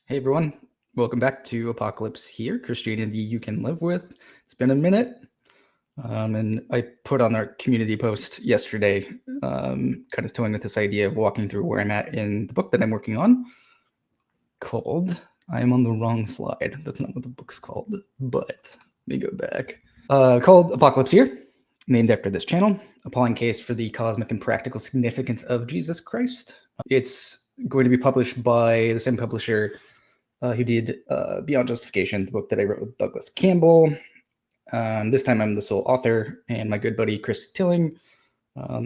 Hey everyone, welcome back to Apocalypse Here, Christianity You Can Live With. It's been a minute, and I put on our community post yesterday, kind of toying with this idea of walking through where I'm at in the book that I'm working on, called, I'm on the wrong slide, that's not what the book's called, but let me go back. Called Apocalypse Here, named after this channel, Appalling Case for the Cosmic and Practical Significance of Jesus Christ. It's going to be published by the same publisher who did Beyond Justification, the book that I wrote with Douglas Campbell. This time I'm the sole author, and my good buddy Chris Tilling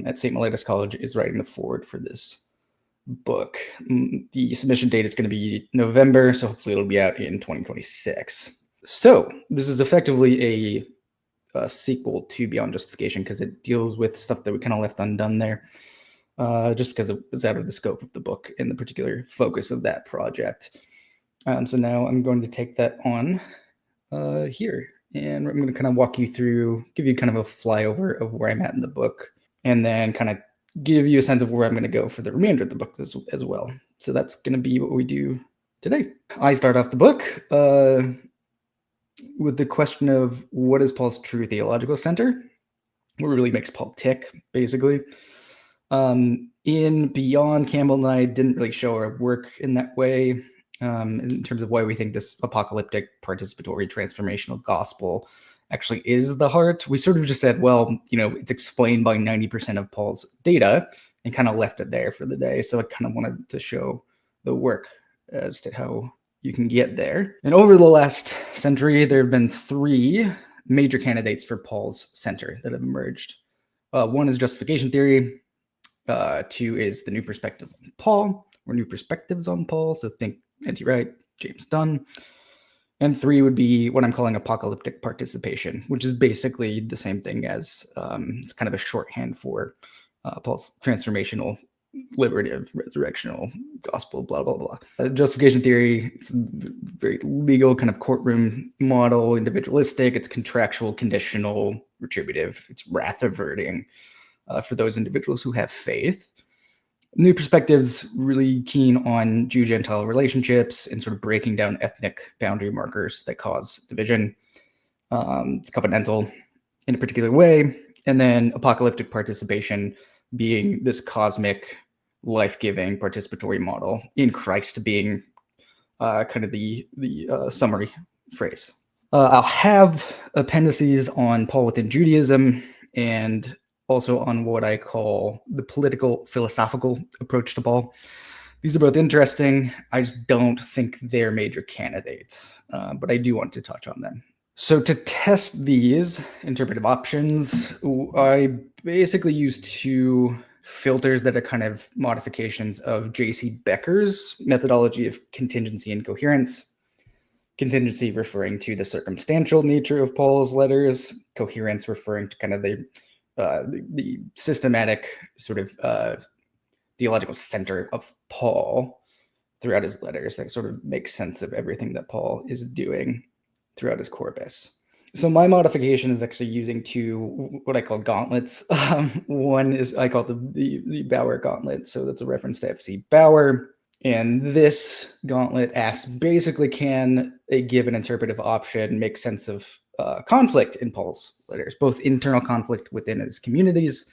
at St. Mellitus College is writing the foreword for this book. The submission date is going to be November, so hopefully it'll be out in 2026. So this is effectively a sequel to Beyond Justification because it deals with stuff that we kind of left undone there, just because it was out of the scope of the book and the particular focus of that project. So now I'm going to take that on here, and I'm going to kind of walk you through, give you kind of a flyover of where I'm at in the book, and then kind of give you a sense of where I'm going to go for the remainder of the book as well. So that's going to be what we do today. I start off the book with the question of what is Paul's true theological center? What really makes Paul tick, basically. In Beyond, Campbell and I didn't really show our work in that way. In terms of why we think this apocalyptic, participatory, transformational gospel actually is the heart. We sort of just said, well, it's explained by 90% of Paul's data, and kind of left it there for the day. So I kind of wanted to show the work as to how you can get there. And over the last century, there have been three major candidates for Paul's center that have emerged. One is justification theory. Two is the new perspective on Paul, or new perspectives on Paul. So think N.T. Wright, James Dunn. And three would be what I'm calling apocalyptic participation, which is basically the same thing as it's kind of a shorthand for Paul's transformational, liberative, resurrectional gospel, blah, blah, blah. Justification theory, it's a very legal kind of courtroom model, individualistic, it's contractual, conditional, retributive, it's wrath averting for those individuals who have faith. New Perspectives really keen on Jew-Gentile relationships and sort of breaking down ethnic boundary markers that cause division. It's covenantal in a particular way. And then apocalyptic participation being this cosmic, life-giving, participatory model, in Christ being kind of the summary phrase. I'll have appendices on Paul within Judaism and also on what I call the political philosophical approach to Paul. These are both interesting. I just don't think they're major candidates, but I do want to touch on them. So to test these interpretive options, I basically use two filters that are kind of modifications of J.C. Becker's methodology of contingency and coherence. Contingency referring to the circumstantial nature of Paul's letters, coherence referring to kind of the systematic sort of theological center of Paul throughout his letters that sort of makes sense of everything that Paul is doing throughout his corpus. So my modification is actually using two, what I call gauntlets. One is, I call the Bauer gauntlet. So that's a reference to F.C. Bauer. And this gauntlet asks basically, can a given interpretive option make sense of conflict in Paul's letters, both internal conflict within his communities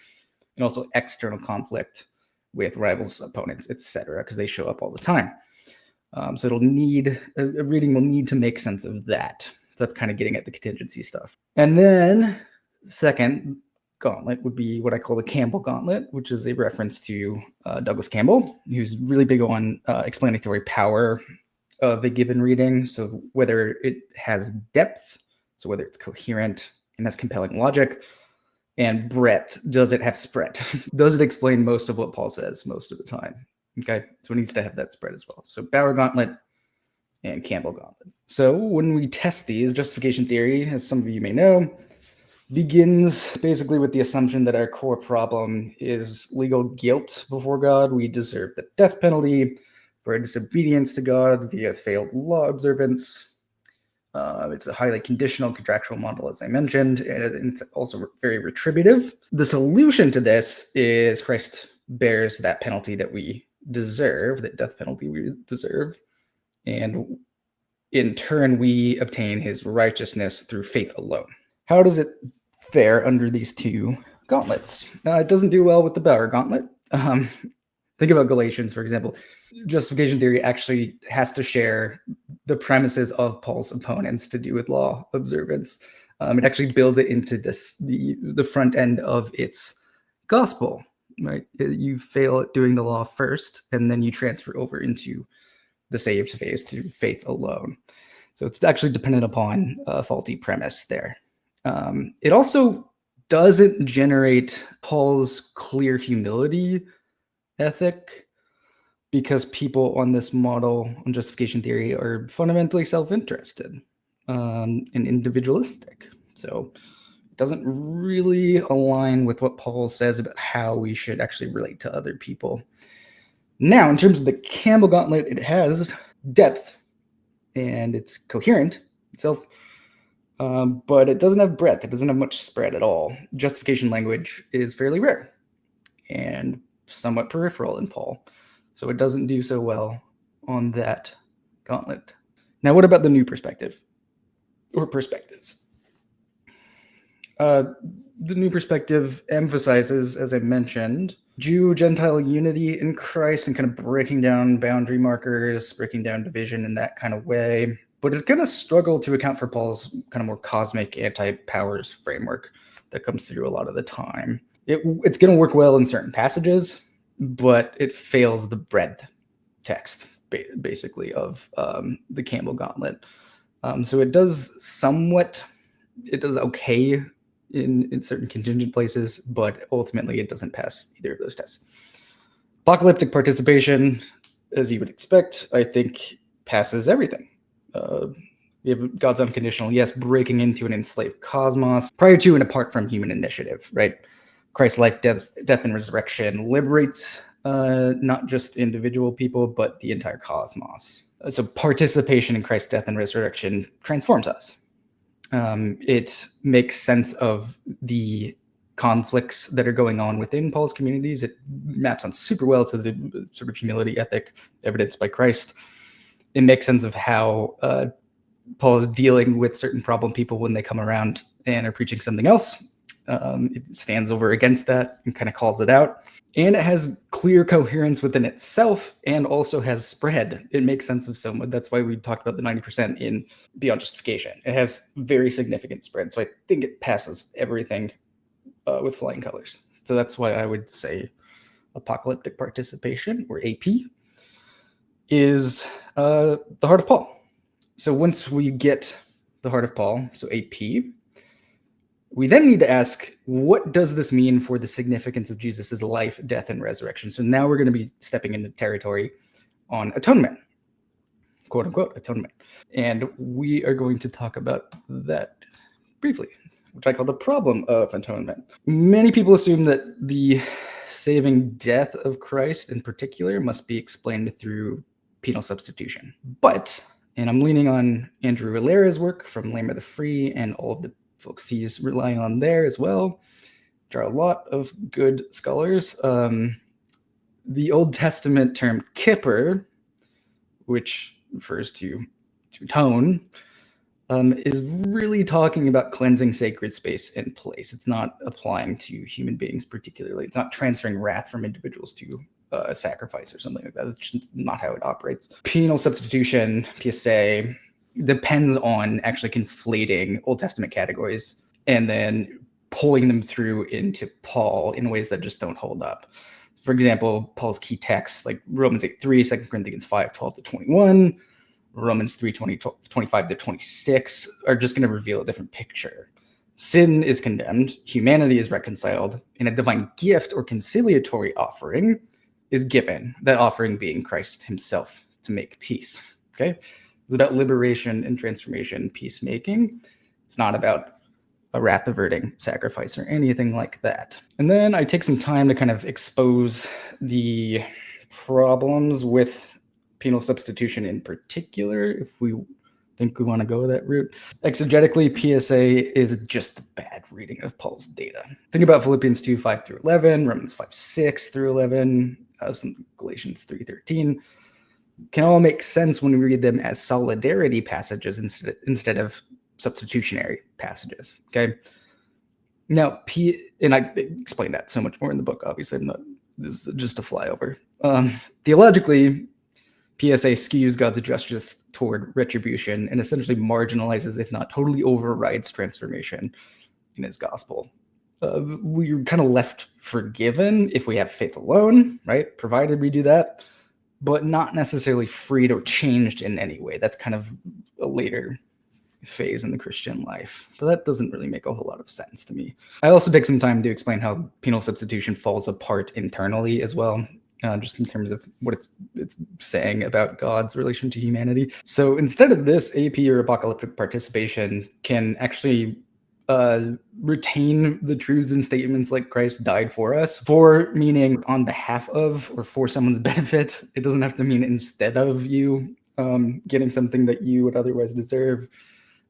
and also external conflict with rivals, opponents, etc., because they show up all the time. So it'll need, a reading will need to make sense of that. So that's kind of getting at the contingency stuff. And then second gauntlet would be what I call the Campbell gauntlet, which is a reference to Douglas Campbell, who's really big on explanatory power of a given reading. So whether it has depth, so whether it's coherent and has compelling logic, and breadth, does it have spread? Does it explain most of what Paul says most of the time? Okay, so it needs to have that spread as well. So Bauer gauntlet and Campbell gauntlet. So when we test these, justification theory, as some of you may know, begins basically with the assumption that our core problem is legal guilt before God. We deserve the death penalty for our disobedience to God via failed law observance. It's a highly conditional contractual model, as I mentioned, and it's also very retributive. The solution to this is Christ bears that penalty that we deserve, that death penalty we deserve, and in turn we obtain his righteousness through faith alone. How does it fare under these two gauntlets? It doesn't do well with the Bauer gauntlet. Think about Galatians, for example. Justification theory actually has to share the premises of Paul's opponents to do with law observance. It actually builds it into the front end of its gospel, right? You fail at doing the law first, and then you transfer over into the saved phase through faith alone. So it's actually dependent upon a faulty premise there. It also doesn't generate Paul's clear humility ethic, because people on this model on justification theory are fundamentally self-interested and individualistic. So it doesn't really align with what Paul says about how we should actually relate to other people. Now, in terms of the Campbell Gauntlet, it has depth and it's coherent itself, but it doesn't have breadth. It doesn't have much spread at all. Justification language is fairly rare and somewhat peripheral in Paul, so it doesn't do so well on that gauntlet. Now, what about the new perspective or perspectives? The new perspective emphasizes, as I mentioned, Jew-Gentile unity in Christ and kind of breaking down boundary markers, breaking down division in that kind of way. But it's going to struggle to account for Paul's kind of more cosmic anti-powers framework that comes through a lot of the time. It's going to work well in certain passages, but it fails the breadth text, basically, of the Campbell Gauntlet. So it does okay in certain contingent places, but ultimately it doesn't pass either of those tests. Apocalyptic participation, as you would expect, I think passes everything. We have God's unconditional yes breaking into an enslaved cosmos prior to and apart from human initiative, right? Christ's life, death, and resurrection liberates not just individual people, but the entire cosmos. So participation in Christ's death and resurrection transforms us. It makes sense of the conflicts that are going on within Paul's communities. It maps on super well to the sort of humility ethic evidenced by Christ. It makes sense of how Paul is dealing with certain problem people when they come around and are preaching something else. It stands over against that and kind of calls it out. And it has clear coherence within itself and also has spread. It makes sense of someone. That's why we talked about the 90% in Beyond Justification. It has very significant spread. So I think it passes everything with flying colors. So that's why I would say apocalyptic participation, or AP, is the heart of Paul. So once we get the heart of Paul, so AP, we then need to ask, what does this mean for the significance of Jesus' life, death, and resurrection? So now we're going to be stepping into territory on atonement, quote unquote, atonement. And we are going to talk about that briefly, which I call the problem of atonement. Many people assume that the saving death of Christ in particular must be explained through penal substitution. But, and I'm leaning on Andrew Valera's work from Lamb of the Free and all of the folks he's relying on there as well. There are a lot of good scholars. The Old Testament term kippur, which refers to atone, is really talking about cleansing sacred space and place. It's not applying to human beings particularly. It's not transferring wrath from individuals to a sacrifice or something like that. That's just not how it operates. Penal substitution, PSA, depends on actually conflating Old Testament categories and then pulling them through into Paul in ways that just don't hold up. For example, Paul's key texts like Romans 8:3, 2 Corinthians 5:12-21, Romans 3:25-26 are just going to reveal a different picture. Sin is condemned, humanity is reconciled, and a divine gift or conciliatory offering is given, that offering being Christ himself to make peace. Okay? It's about liberation and transformation, peacemaking. It's not about a wrath-averting sacrifice or anything like that. And then I take some time to kind of expose the problems with penal substitution in particular, if we think we want to go that route. Exegetically, PSA is just a bad reading of Paul's data. Think about Philippians 2:5-11, Romans 5:6-11, Galatians 3:13. can all make sense when we read them as solidarity passages instead of substitutionary passages. Okay. Now, and I explain that so much more in the book. Obviously, this is just a flyover. Theologically, PSA skews God's justice toward retribution and essentially marginalizes, if not totally overrides, transformation in his gospel. We're kind of left forgiven if we have faith alone, right? Provided we do that, but not necessarily freed or changed in any way. That's kind of a later phase in the Christian life, but that doesn't really make a whole lot of sense to me. I also take some time to explain how penal substitution falls apart internally as well, just in terms of what it's saying about God's relation to humanity. So instead of this, AP or apocalyptic participation can actually retain the truths and statements like Christ died for us, for meaning on behalf of or for someone's benefit. It doesn't have to mean instead of you getting something that you would otherwise deserve.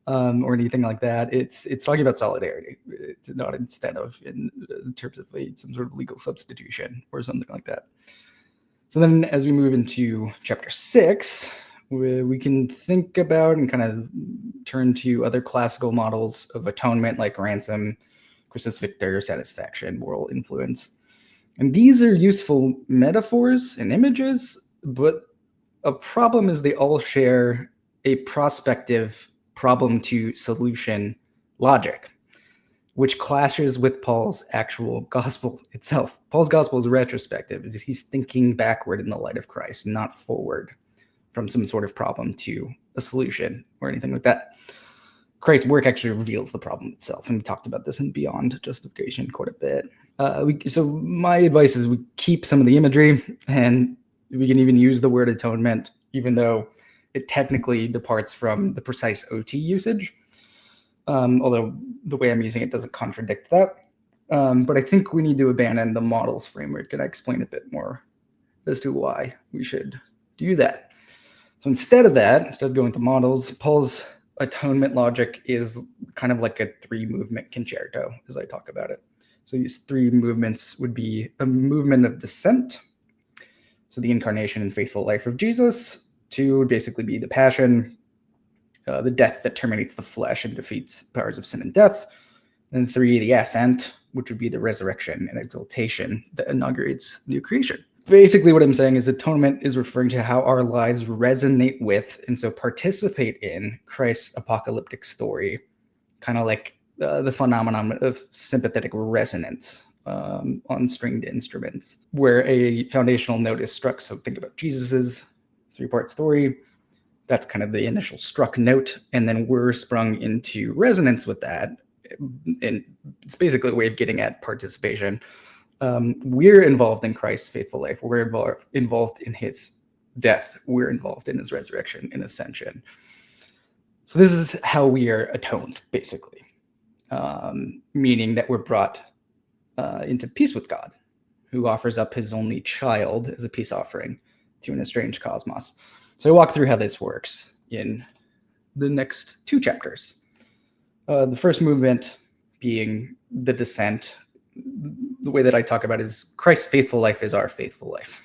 Or anything like that. It's talking about solidarity. It's not instead of in terms of some sort of legal substitution or something like that. So then as we move into chapter 6, we can think about and kind of turn to other classical models of atonement like ransom, Christus Victor, satisfaction, moral influence. And these are useful metaphors and images, but a problem is they all share a prospective problem to solution logic, which clashes with Paul's actual gospel itself. Paul's gospel is retrospective. He's thinking backward in the light of Christ, not forward from some sort of problem to a solution or anything like that. Christ's work actually reveals the problem itself, and we talked about this in Beyond Justification quite a bit. So my advice is we keep some of the imagery, and we can even use the word atonement, even though it technically departs from the precise OT usage, although the way I'm using it doesn't contradict that. But I think we need to abandon the models framework, and I explain a bit more as to why we should do that. So instead of that, instead of going to models, Paul's atonement logic is kind of like a 3-movement concerto, as I talk about it. So these 3 movements would be a movement of descent, so the incarnation and faithful life of Jesus. 2 would basically be the passion, the death that terminates the flesh and defeats powers of sin and death. And 3, the ascent, which would be the resurrection and exaltation that inaugurates new creation. Basically, what I'm saying is atonement is referring to how our lives resonate with and so participate in Christ's apocalyptic story, kind of like the phenomenon of sympathetic resonance on stringed instruments, where a foundational note is struck. So think about Jesus's 3-part story. That's kind of the initial struck note, and then we're sprung into resonance with that. And it's basically a way of getting at participation. We're involved in Christ's faithful life. We're involved in his death. We're involved in his resurrection and ascension. So this is how we are atoned, basically, meaning that we're brought into peace with God, who offers up his only child as a peace offering to an estranged cosmos. So I walk through how this works in the next 2 chapters. The first movement being the descent. The way that I talk about it is Christ's faithful life is our faithful life.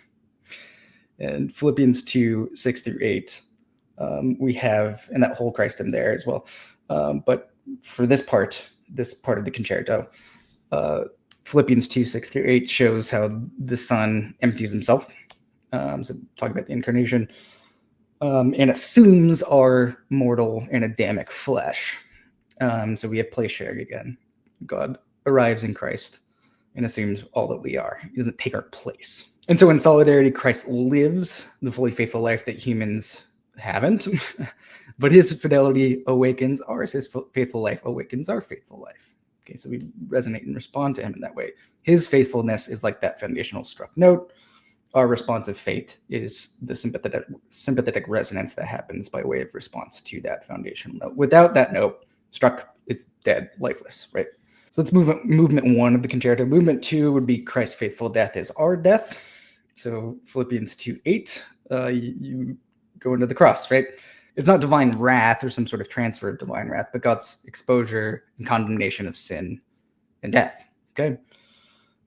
And Philippians 2, 6-8, we have, and that whole Christum there as well. But for this part of the concerto, Philippians 2, 6-8 shows how the Son empties himself. So talking about the incarnation, and assumes our mortal and Adamic flesh. So we have place sharing again. God arrives in Christ and assumes all that we are. He doesn't take our place. And so in solidarity, Christ lives the fully faithful life that humans haven't, but his fidelity awakens ours. His faithful life awakens our faithful life. Okay, so we resonate and respond to him in that way. His faithfulness is like that foundational struck note. Our responsive faith is the sympathetic resonance that happens by way of response to that foundational note. Without that note, struck, it's dead, lifeless, right? So let's move movement 1 of the concerto. Movement 2 would be Christ's faithful death is our death. So Philippians 2:8, you go into the cross, right? It's not divine wrath or some sort of transfer of divine wrath, but God's exposure and condemnation of sin and death, okay?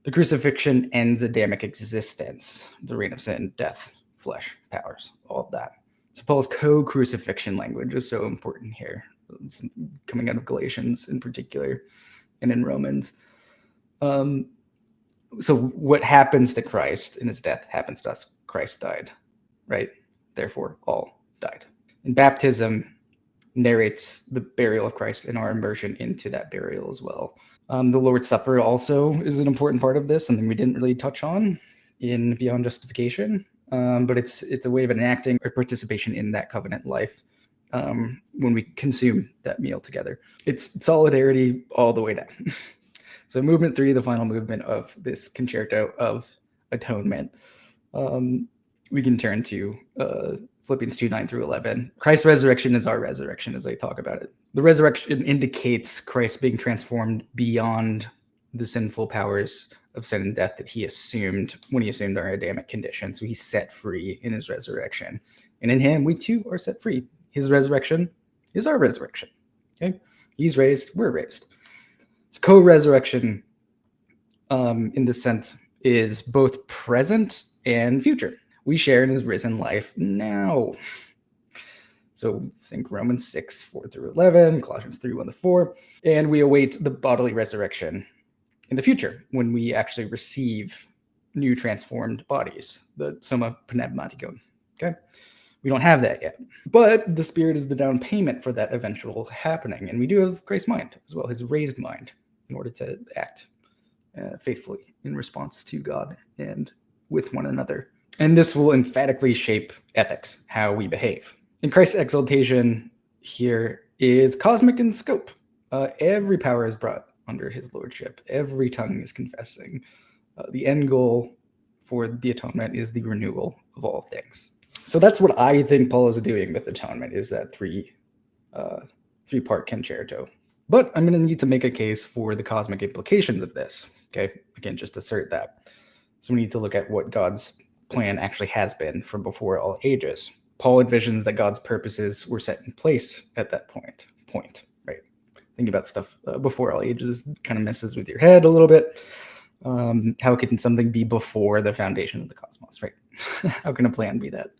The crucifixion ends Adamic existence, the reign of sin and death flesh, powers, all of that. So Paul's co-crucifixion language is so important here, coming out of Galatians in particular, and in Romans. So what happens to Christ in his death happens to us. Christ died, right? Therefore, all died. And baptism narrates the burial of Christ and our immersion into that burial as well. The Lord's Supper also is an important part of this, something we didn't really touch on in Beyond Justification, but it's a way of enacting our participation in that covenant life when we consume that meal together. It's solidarity all the way down. So movement 3, the final movement of this concerto of atonement, we can turn to Philippians 2, 9 through 11. Christ's resurrection is our resurrection, as I talk about it. The resurrection indicates Christ being transformed beyond the sinful powers of sin and death that he assumed when he assumed our Adamic condition. So he's set free in his resurrection. And in him, we too are set free. His resurrection is our resurrection. Okay? He's raised, we're raised. So co-resurrection, in this sense, is both present and future. We share in his risen life now. So think Romans 6, 4 through 11, Colossians 3, 1 to 4, and we await the bodily resurrection in the future when we actually receive new transformed bodies, the soma pneumatikon. Okay? We don't have that yet, but the Spirit is the down payment for that eventual happening, and we do have Christ's mind as well, his raised mind, in order to act faithfully in response to God and with one another. And this will emphatically shape ethics, how we behave. And Christ's exaltation here is cosmic in scope. Every power is brought under his lordship. Every tongue is confessing. The end goal for the atonement is the renewal of all things. So that's what I think Paul is doing with atonement, is that three-part concerto. But I'm going to need to make a case for the cosmic implications of this. Okay, again, just assert that. So we need to look at what God's plan actually has been from before all ages. Paul envisions that God's purposes were set in place at that point, right? Thinking about stuff before all ages kind of messes with your head a little bit. How can something be before the foundation of the cosmos, right? How can a plan be that?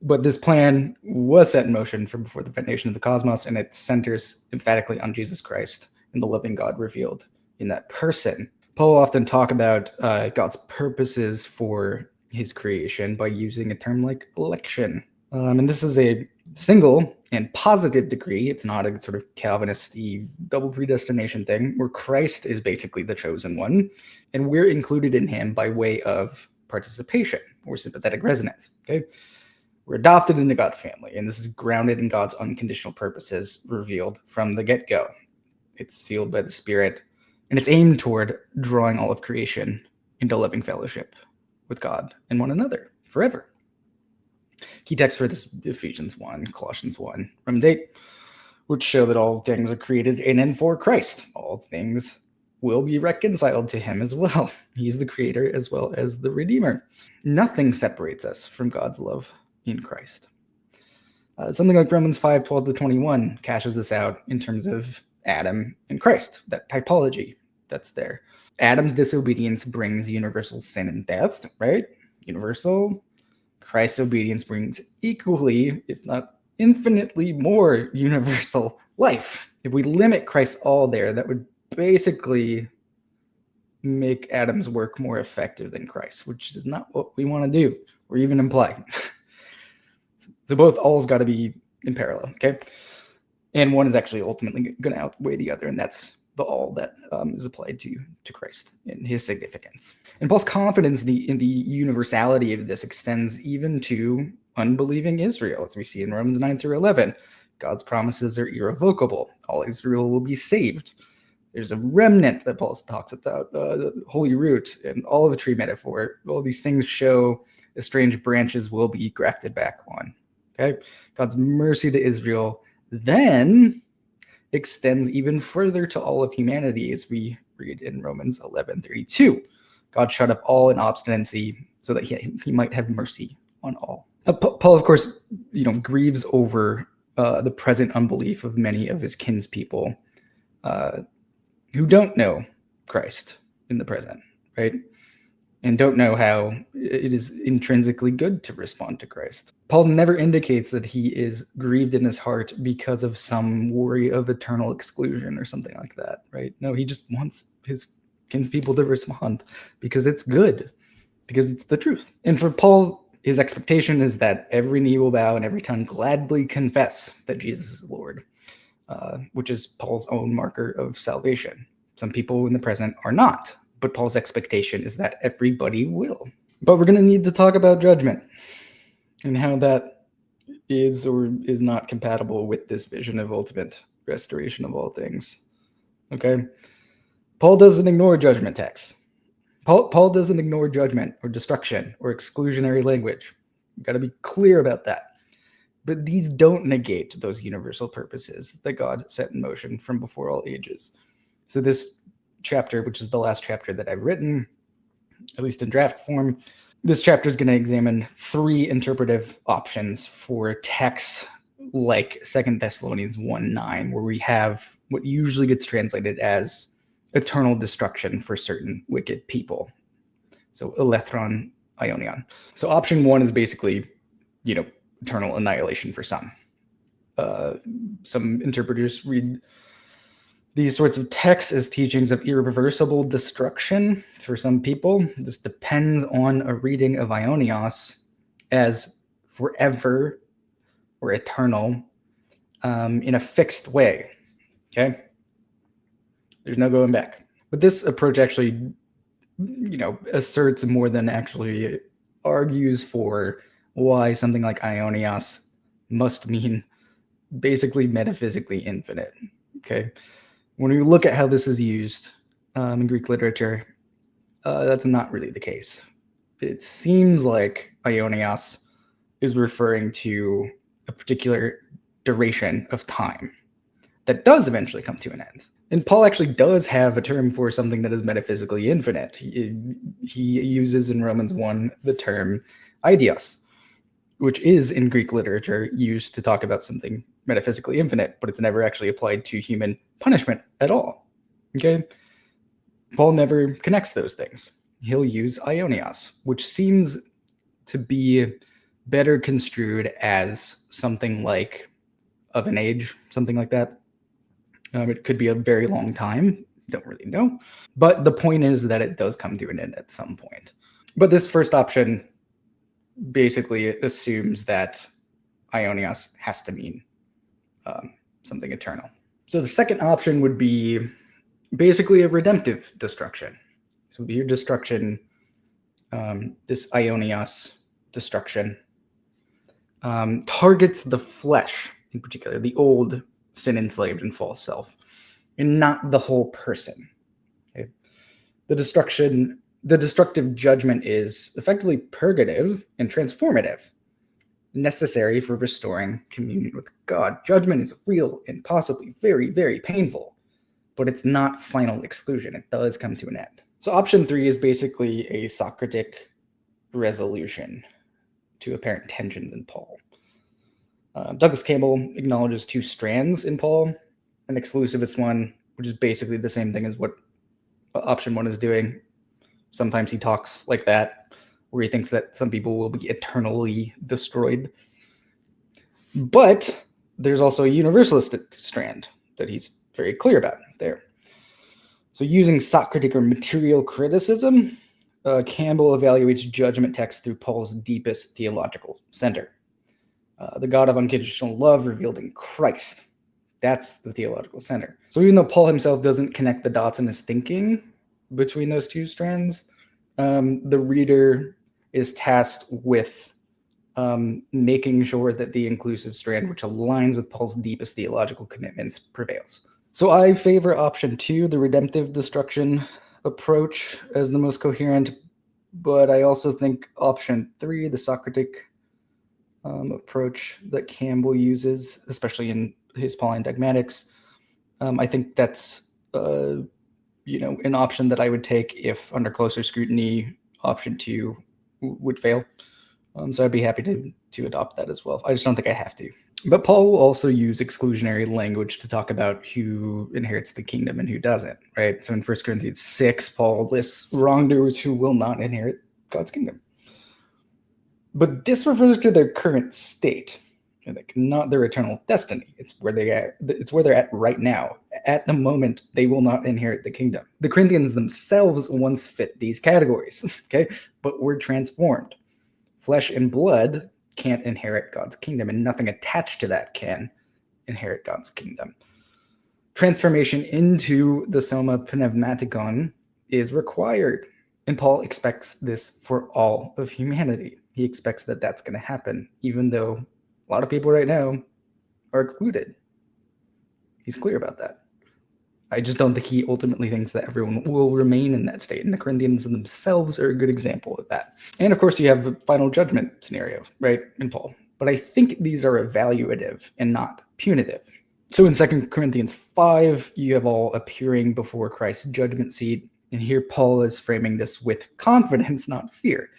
But this plan was set in motion from before the foundation of the cosmos, and it centers emphatically on Jesus Christ and the living God revealed in that person. Paul will often talk about God's purposes for his creation by using a term like election. And this is a single and positive degree. It's not a sort of Calvinist-y double predestination thing, where Christ is basically the chosen one, and we're included in him by way of participation or sympathetic resonance. Okay, we're adopted into God's family, and this is grounded in God's unconditional purposes revealed from the get-go. It's sealed by the Spirit, and it's aimed toward drawing all of creation into living fellowship with God and one another forever. Key texts for this: Ephesians 1, Colossians 1, Romans 8, which show that all things are created in and for Christ. All things will be reconciled to him as well. He's the creator as well as the redeemer. Nothing separates us from God's love in Christ. Something like Romans 5, 12 to 21 cashes this out in terms of Adam and Christ, that typology that's there. Adam's disobedience brings universal sin and death, right? Universal. Christ's obedience brings equally, if not infinitely more, universal life. If we limit Christ all there, that would basically make Adam's work more effective than Christ, which is not what we want to do or even imply. So both all's got to be in parallel, okay? And one is actually ultimately going to outweigh the other, and that's the all that is applied to Christ and his significance. And Paul's confidence in the universality of this extends even to unbelieving Israel, as we see in Romans 9 through 11. God's promises are irrevocable. All Israel will be saved. There's a remnant that Paul talks about, the holy root, and all of the tree metaphor. All these things show the strange branches will be grafted back on. Okay, God's mercy to Israel then extends even further to all of humanity, as we read in Romans 11:32. God shut up all in obstinacy so that he might have mercy on all. Paul, of course, grieves over the present unbelief of many of his kinspeople who don't know Christ in the present, right? and don't know how it is intrinsically good to respond to Christ. Paul never indicates that he is grieved in his heart because of some worry of eternal exclusion or something like that, right? No, he just wants his kinspeople to respond because it's good, because it's the truth. And for Paul, his expectation is that every knee will bow and every tongue gladly confess that Jesus is Lord, which is Paul's own marker of salvation. Some people in the present are not, but Paul's expectation is that everybody will. But we're going to need to talk about judgment and how that is or is not compatible with this vision of ultimate restoration of all things. Okay? Paul doesn't ignore judgment texts. Paul doesn't ignore judgment or destruction or exclusionary language. You've got to be clear about that. But these don't negate those universal purposes that God set in motion from before all ages. So this chapter, which is the last chapter that I've written, at least in draft form, this chapter is going to examine 3 interpretive options for texts like 2 Thessalonians 1:9, where we have what usually gets translated as eternal destruction for certain wicked people. So elethron ionion. So option 1 is basically, eternal annihilation for some. Some interpreters read these sorts of texts as teachings of irreversible destruction for some people. This depends on a reading of Ionios as forever or eternal in a fixed way. Okay? There's no going back. But this approach actually, asserts more than actually argues for why something like Ionios must mean basically metaphysically infinite. Okay? When we look at how this is used in Greek literature, that's not really the case. It seems like Ionios is referring to a particular duration of time that does eventually come to an end. And Paul actually does have a term for something that is metaphysically infinite. He uses in Romans 1 the term eidios, which is in Greek literature used to talk about something metaphysically infinite, but it's never actually applied to human punishment at all. Okay? Paul never connects those things. He'll use Ionios, which seems to be better construed as something like of an age, something like that. It could be a very long time. Don't really know. But the point is that it does come to an end at some point. But this first option basically assumes that Ionios has to mean something eternal. So the second option would be basically a redemptive destruction. So your destruction, this Ionios destruction, targets the flesh in particular, the old sin-enslaved and false self, and not the whole person. Okay? The destructive judgment is effectively purgative and transformative, necessary for restoring communion with God. Judgment is real and possibly very, very painful, but it's not final exclusion. It does come to an end. So option 3 is basically a Socratic resolution to apparent tensions in Paul. Douglas Campbell acknowledges 2 strands in Paul, an exclusivist one, which is basically the same thing as what option 1 is doing. Sometimes he talks like that, where he thinks that some people will be eternally destroyed. But there's also a universalistic strand that he's very clear about there. So using Socratic or material criticism, Campbell evaluates judgment texts through Paul's deepest theological center. The God of unconditional love revealed in Christ. That's the theological center. So even though Paul himself doesn't connect the dots in his thinking between those 2 strands, the reader is tasked with making sure that the inclusive strand, which aligns with Paul's deepest theological commitments, prevails. So I favor option 2, the redemptive destruction approach, as the most coherent, but I also think option 3, the Socratic approach that Campbell uses, especially in his Pauline dogmatics, I think that's an option that I would take if under closer scrutiny option 2 would fail. So I'd be happy to adopt that as well. I just don't think I have to. But Paul will also use exclusionary language to talk about who inherits the kingdom and who doesn't, right? So in 1 Corinthians 6, Paul lists wrongdoers who will not inherit God's kingdom. But this refers to their current state, like not their eternal destiny. It's where they're at right now. At the moment, they will not inherit the kingdom. The Corinthians themselves once fit these categories, okay? But were transformed. Flesh and blood can't inherit God's kingdom, and nothing attached to that can inherit God's kingdom. Transformation into the soma pneumatikon is required, and Paul expects this for all of humanity. He expects that that's going to happen, even though a lot of people right now are excluded. He's clear about that. I just don't think he ultimately thinks that everyone will remain in that state. And the Corinthians themselves are a good example of that. And of course, you have a final judgment scenario, right, in Paul. But I think these are evaluative and not punitive. So in 2 Corinthians 5, you have all appearing before Christ's judgment seat. And here Paul is framing this with confidence, not fear.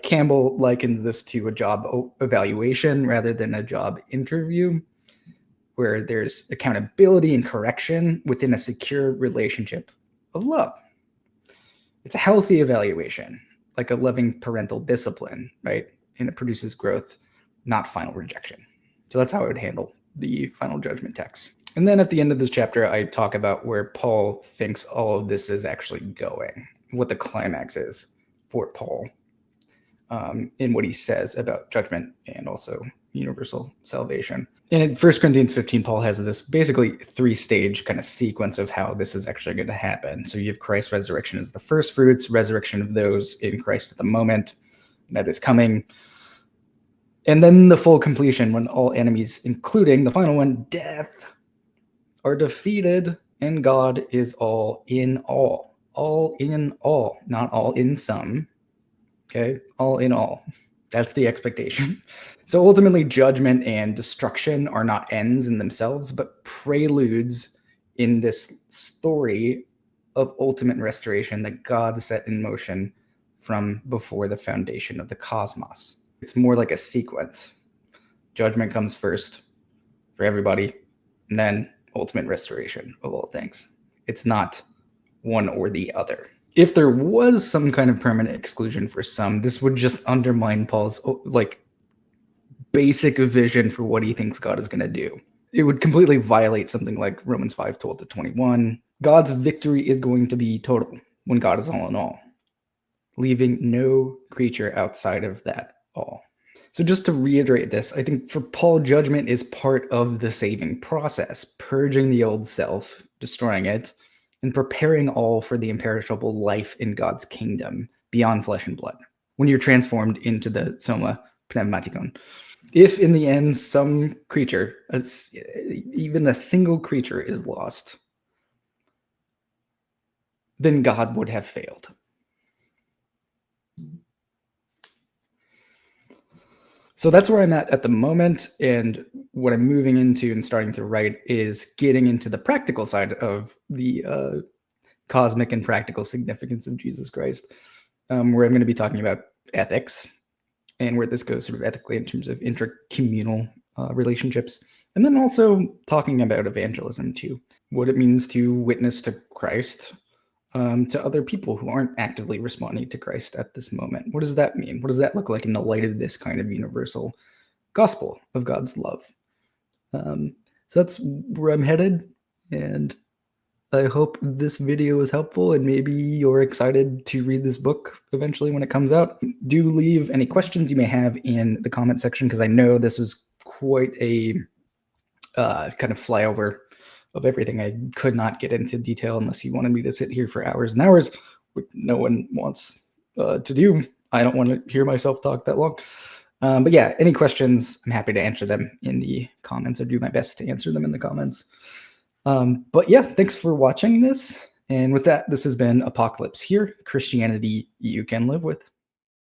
Campbell likens this to a job evaluation rather than a job interview, where there's accountability and correction within a secure relationship of love. It's a healthy evaluation, like a loving parental discipline, right? And it produces growth, not final rejection. So that's how I would handle the final judgment text. And then at the end of this chapter, I talk about where Paul thinks all of this is actually going, what the climax is for Paul in what he says about judgment and also universal salvation. And in 1 Corinthians 15, Paul has this basically 3-stage kind of sequence of how this is actually going to happen. So you have Christ's resurrection as the first fruits, resurrection of those in Christ at the moment, that is coming. And then the full completion when all enemies, including the final one, death, are defeated and God is all in all. All in all, not all in some. Okay, all in all. That's the expectation. So ultimately, judgment and destruction are not ends in themselves, but preludes in this story of ultimate restoration that God set in motion from before the foundation of the cosmos. It's more like a sequence. Judgment comes first for everybody, and then ultimate restoration of all things. It's not one or the other. If there was some kind of permanent exclusion for some, this would just undermine Paul's basic vision for what he thinks God is going to do. It would completely violate something like Romans 5:12-21. God's victory is going to be total when God is all in all, leaving no creature outside of that all. So just to reiterate this, I think for Paul, judgment is part of the saving process, purging the old self, destroying it, and preparing all for the imperishable life in God's kingdom beyond flesh and blood, when you're transformed into the soma pneumatikon. If in the end some creature, even a single creature, is lost, then God would have failed. So that's where I'm at the moment, and what I'm moving into and starting to write is getting into the practical side of the cosmic and practical significance of Jesus Christ, where I'm going to be talking about ethics and where this goes sort of ethically in terms of intercommunal relationships, and then also talking about evangelism too, what it means to witness to Christ to other people who aren't actively responding to Christ at this moment. What does that mean? What does that look like in the light of this kind of universal gospel of God's love? So that's where I'm headed, and I hope this video was helpful, and maybe you're excited to read this book eventually when it comes out. Do leave any questions you may have in the comment section, because I know this was quite a kind of flyover of everything. I could not get into detail unless you wanted me to sit here for hours and hours, which no one wants to do. I don't want to hear myself talk that long. But yeah, any questions, I'm happy to answer them in the comments. I do my best to answer them in the comments. But yeah, thanks for watching this. And with that, this has been Apocalypse Here, Christianity you can live with.